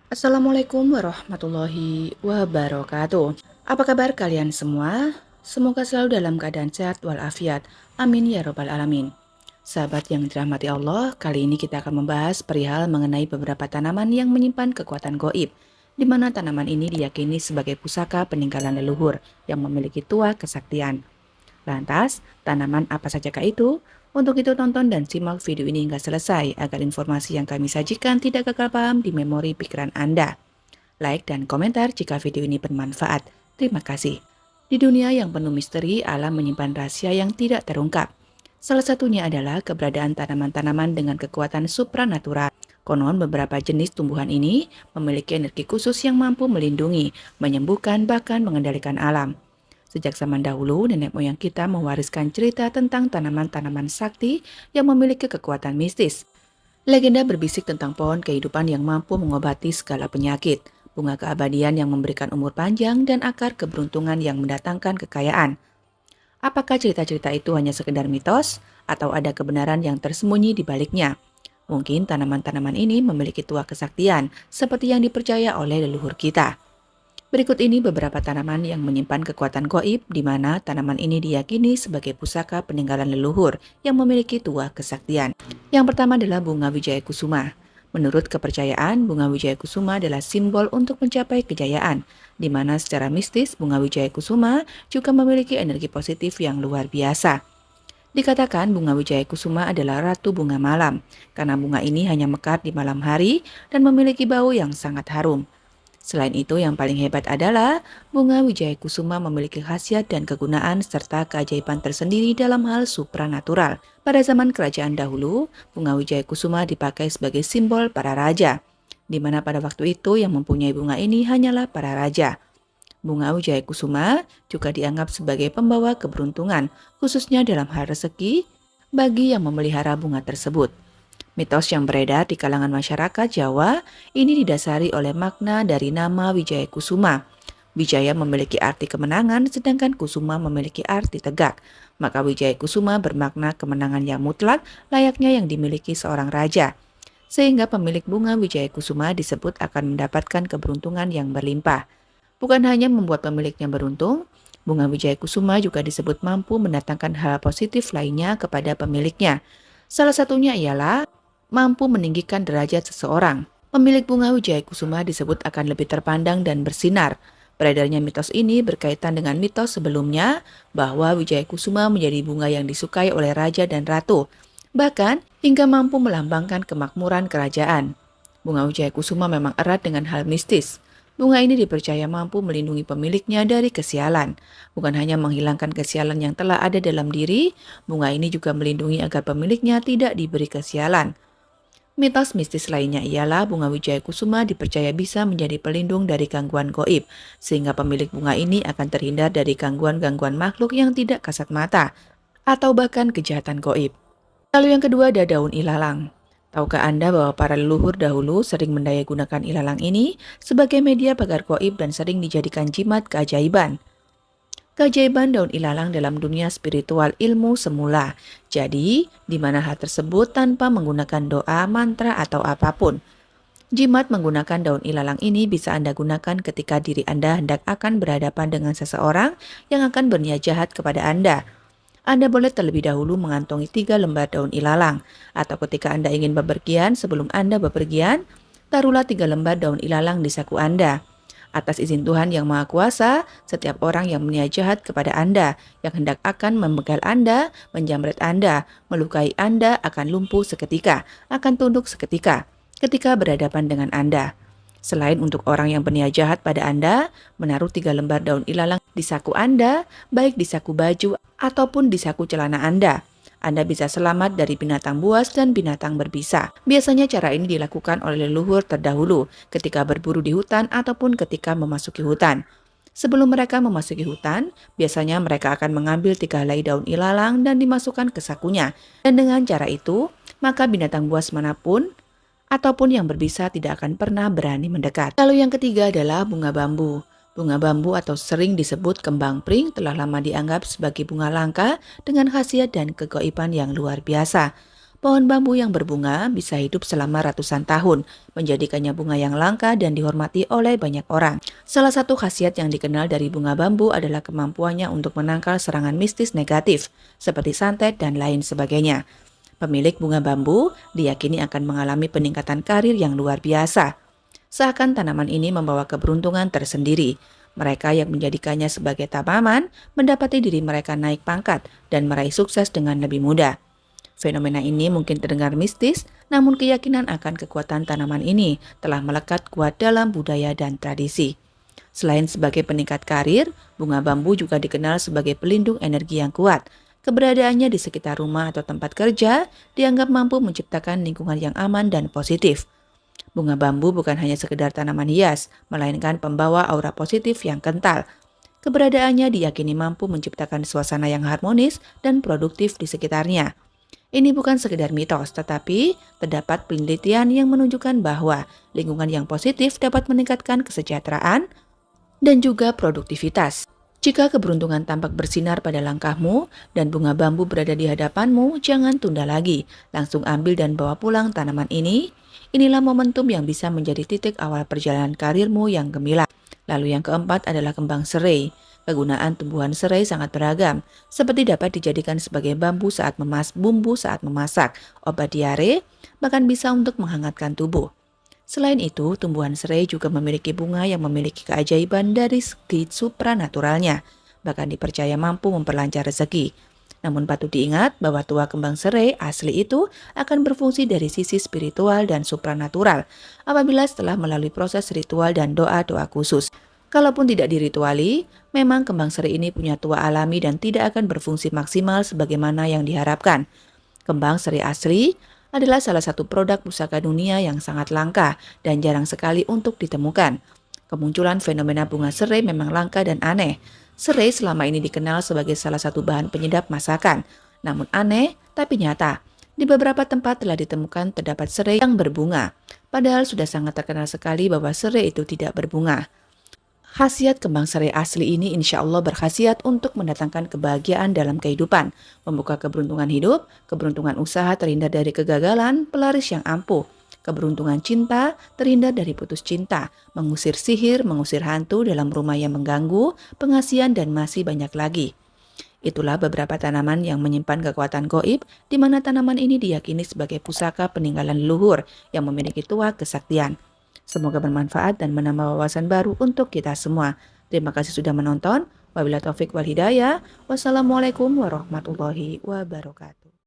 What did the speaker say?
Assalamualaikum warahmatullahi wabarakatuh. Apa kabar kalian semua? Semoga selalu dalam keadaan sehat walafiat. Amin ya robbal alamin. Sahabat yang dirahmati Allah, kali ini kita akan membahas perihal mengenai beberapa tanaman yang menyimpan kekuatan goib, di mana tanaman ini diyakini sebagai pusaka peninggalan leluhur yang memiliki tuah kesaktian. Lantas, tanaman apa sajakah itu? Untuk itu tonton dan simak video ini hingga selesai agar informasi yang kami sajikan tidak gagal paham di memori pikiran Anda. Like dan komentar jika video ini bermanfaat. Terima kasih. Di dunia yang penuh misteri, alam menyimpan rahasia yang tidak terungkap. Salah satunya adalah keberadaan tanaman-tanaman dengan kekuatan supranatural. Konon beberapa jenis tumbuhan ini memiliki energi khusus yang mampu melindungi, menyembuhkan, bahkan mengendalikan alam. Sejak zaman dahulu, nenek moyang kita mewariskan cerita tentang tanaman-tanaman sakti yang memiliki kekuatan mistis. Legenda berbisik tentang pohon kehidupan yang mampu mengobati segala penyakit, bunga keabadian yang memberikan umur panjang, dan akar keberuntungan yang mendatangkan kekayaan. Apakah cerita-cerita itu hanya sekedar mitos, atau ada kebenaran yang tersembunyi di baliknya? Mungkin tanaman-tanaman ini memiliki tuah kesaktian, seperti yang dipercaya oleh leluhur kita. Berikut ini beberapa tanaman yang menyimpan kekuatan goib, di mana tanaman ini diyakini sebagai pusaka peninggalan leluhur yang memiliki tuah kesaktian. Yang pertama adalah bunga wijaya kusuma. Menurut kepercayaan, bunga wijaya kusuma adalah simbol untuk mencapai kejayaan, di mana secara mistis bunga wijaya kusuma juga memiliki energi positif yang luar biasa. Dikatakan bunga wijaya kusuma adalah ratu bunga malam, karena bunga ini hanya mekar di malam hari dan memiliki bau yang sangat harum. Selain itu, yang paling hebat adalah bunga wijaya kusuma memiliki khasiat dan kegunaan serta keajaiban tersendiri dalam hal supranatural. Pada zaman kerajaan dahulu, bunga wijaya kusuma dipakai sebagai simbol para raja, di mana pada waktu itu yang mempunyai bunga ini hanyalah para raja. Bunga wijaya kusuma juga dianggap sebagai pembawa keberuntungan, khususnya dalam hal rezeki bagi yang memelihara bunga tersebut. Mitos yang beredar di kalangan masyarakat Jawa ini didasari oleh makna dari nama Wijaya Kusuma. Wijaya memiliki arti kemenangan, sedangkan Kusuma memiliki arti tegak. Maka Wijaya Kusuma bermakna kemenangan yang mutlak, layaknya yang dimiliki seorang raja. Sehingga pemilik bunga Wijaya Kusuma disebut akan mendapatkan keberuntungan yang berlimpah. Bukan hanya membuat pemiliknya beruntung, bunga Wijaya Kusuma juga disebut mampu mendatangkan hal positif lainnya kepada pemiliknya. Salah satunya ialah mampu meninggikan derajat seseorang. Pemilik bunga wijaya kusuma disebut akan lebih terpandang dan bersinar. Beredarnya mitos ini berkaitan dengan mitos sebelumnya bahwa wijaya kusuma menjadi bunga yang disukai oleh raja dan ratu, bahkan hingga mampu melambangkan kemakmuran kerajaan. Bunga wijaya kusuma memang erat dengan hal mistis. Bunga ini dipercaya mampu melindungi pemiliknya dari kesialan. Bukan hanya menghilangkan kesialan yang telah ada dalam diri, bunga ini juga melindungi agar pemiliknya tidak diberi kesialan. Mitos mistis lainnya ialah bunga wijaya kusuma dipercaya bisa menjadi pelindung dari gangguan goib, sehingga pemilik bunga ini akan terhindar dari gangguan-gangguan makhluk yang tidak kasat mata, atau bahkan kejahatan goib. Lalu yang kedua ada daun ilalang. Tahukah Anda bahwa para leluhur dahulu sering mendayagunakan ilalang ini sebagai media pagar goib dan sering dijadikan jimat keajaiban? Keajaiban daun ilalang dalam dunia spiritual ilmu semula. Jadi, di mana hal tersebut tanpa menggunakan doa, mantra, atau apapun. Jimat menggunakan daun ilalang ini bisa Anda gunakan ketika diri Anda hendak akan berhadapan dengan seseorang yang akan berniat jahat kepada Anda. Anda boleh terlebih dahulu mengantongi 3 lembar daun ilalang. Atau ketika Anda ingin bepergian, sebelum Anda bepergian, taruhlah 3 lembar daun ilalang di saku Anda. Atas izin Tuhan Yang Maha Kuasa, setiap orang yang berniat jahat kepada Anda, yang hendak akan membegal Anda, menjamret Anda, melukai Anda, akan lumpuh seketika, akan tunduk seketika, ketika berhadapan dengan Anda. Selain untuk orang yang berniat jahat pada Anda, menaruh 3 lembar daun ilalang di saku Anda, baik di saku baju ataupun di saku celana Anda bisa selamat dari binatang buas dan binatang berbisa. Biasanya cara ini dilakukan oleh leluhur terdahulu ketika berburu di hutan ataupun ketika memasuki hutan. Sebelum mereka memasuki hutan, biasanya mereka akan mengambil 3 helai daun ilalang dan dimasukkan ke sakunya. Dan dengan cara itu, maka binatang buas manapun ataupun yang berbisa tidak akan pernah berani mendekat. Lalu yang ketiga adalah bunga bambu. Bunga bambu atau sering disebut kembang pring telah lama dianggap sebagai bunga langka dengan khasiat dan kegoiban yang luar biasa. Pohon bambu yang berbunga bisa hidup selama ratusan tahun, menjadikannya bunga yang langka dan dihormati oleh banyak orang. Salah satu khasiat yang dikenal dari bunga bambu adalah kemampuannya untuk menangkal serangan mistis negatif, seperti santet dan lain sebagainya. Pemilik bunga bambu diyakini akan mengalami peningkatan karir yang luar biasa. Seakan tanaman ini membawa keberuntungan tersendiri. Mereka yang menjadikannya sebagai tanaman mendapati diri mereka naik pangkat dan meraih sukses dengan lebih mudah. Fenomena ini mungkin terdengar mistis, namun keyakinan akan kekuatan tanaman ini telah melekat kuat dalam budaya dan tradisi. Selain sebagai peningkat karir, bunga bambu juga dikenal sebagai pelindung energi yang kuat. Keberadaannya di sekitar rumah atau tempat kerja dianggap mampu menciptakan lingkungan yang aman dan positif. Bunga bambu bukan hanya sekedar tanaman hias, melainkan pembawa aura positif yang kental. Keberadaannya diyakini mampu menciptakan suasana yang harmonis dan produktif di sekitarnya. Ini bukan sekedar mitos, tetapi terdapat penelitian yang menunjukkan bahwa lingkungan yang positif dapat meningkatkan kesejahteraan dan juga produktivitas. Jika keberuntungan tampak bersinar pada langkahmu dan bunga bambu berada di hadapanmu, jangan tunda lagi. Langsung ambil dan bawa pulang tanaman ini. Inilah momentum yang bisa menjadi titik awal perjalanan karirmu yang gemilang. Lalu yang keempat adalah kembang serai. Kegunaan tumbuhan serai sangat beragam, seperti dapat dijadikan sebagai bumbu saat memasak, obat diare, bahkan bisa untuk menghangatkan tubuh. Selain itu, tumbuhan serai juga memiliki bunga yang memiliki keajaiban dari segi supranaturalnya, bahkan dipercaya mampu memperlancar rezeki. Namun patut diingat bahwa tuah kembang serai asli itu akan berfungsi dari sisi spiritual dan supranatural apabila setelah melalui proses ritual dan doa-doa khusus. Kalaupun tidak dirituali, memang kembang serai ini punya tuah alami dan tidak akan berfungsi maksimal sebagaimana yang diharapkan. Kembang serai asli adalah salah satu produk pusaka dunia yang sangat langka dan jarang sekali untuk ditemukan. Kemunculan fenomena bunga serai memang langka dan aneh. Serai selama ini dikenal sebagai salah satu bahan penyedap masakan. Namun aneh tapi nyata. Di beberapa tempat telah ditemukan terdapat serai yang berbunga. Padahal sudah sangat terkenal sekali bahwa serai itu tidak berbunga. Khasiat kembang serai asli ini insya Allah berkhasiat untuk mendatangkan kebahagiaan dalam kehidupan, membuka keberuntungan hidup, keberuntungan usaha terhindar dari kegagalan, pelaris yang ampuh, keberuntungan cinta terhindar dari putus cinta, mengusir sihir, mengusir hantu dalam rumah yang mengganggu, pengasihan dan masih banyak lagi. Itulah beberapa tanaman yang menyimpan kekuatan gaib, di mana tanaman ini diyakini sebagai pusaka peninggalan leluhur yang memiliki tuah kesaktian. Semoga bermanfaat dan menambah wawasan baru untuk kita semua. Terima kasih sudah menonton. Wabillahi taufik wal hidayah. Wassalamualaikum warahmatullahi wabarakatuh.